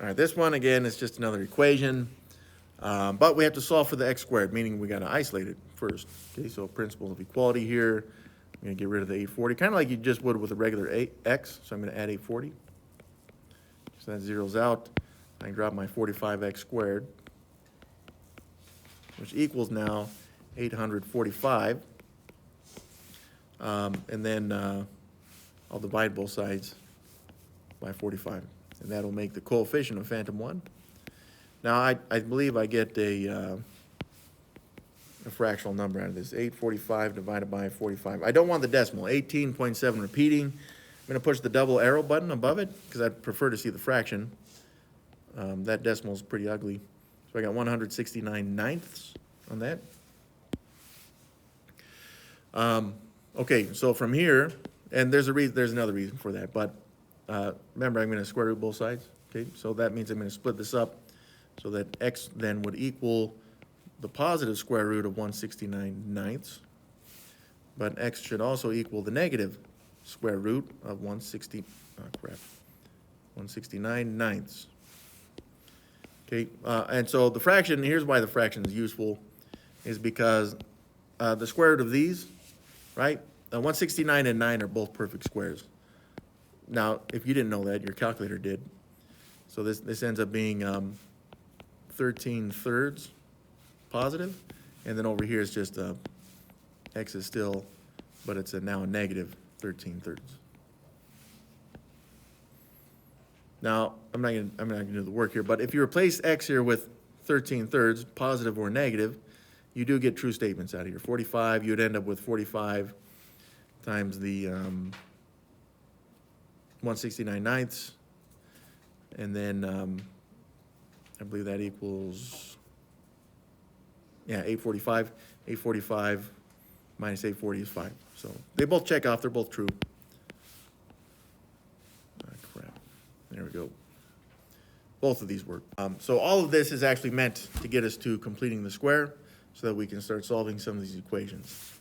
All right, this one, again, is just another equation, but we have to solve for the x squared, meaning we got to isolate it first. Okay, so principle of equality here, I'm going to get rid of the 840, kind of like you just would with a regular x, so I'm going to add 840. So that zeroes out. I can drop my 45x squared, which equals now 845. And then I'll divide both sides by 45. And that'll make the coefficient of phantom 1. Now, I believe I get a fractional number out of this. 845 divided by 45. I don't want the decimal. 18.7 repeating. I'm going to push the double arrow button above it because I'd prefer to see the fraction. That decimal is pretty ugly. So I got 169 ninths on that. Okay, so from here, and there's another reason for that, but remember I'm going to square root both sides. Okay, so that means I'm going to split this up so that x then would equal the positive square root of 169 ninths, but x should also equal the negative square root of 169 ninths. Okay, and so the fraction, here's why the fraction is useful, is because the square root of these, right, 169 and 9 are both perfect squares. Now, if you didn't know that, your calculator did. So this ends up being 13 thirds positive, and then over here is just x is still, but it's now a negative 13 thirds. Now, I'm not gonna do the work here, but if you replace x here with 13 thirds, positive or negative, you do get true statements out of here. 45, you'd end up with 45 times the 169 ninths, and then I believe that equals, yeah, 845. 845 minus 840 is 5. So they both check off, they're both true. Crap. There we go. Both of these work. So all of this is actually meant to get us to completing the square so that we can start solving some of these equations.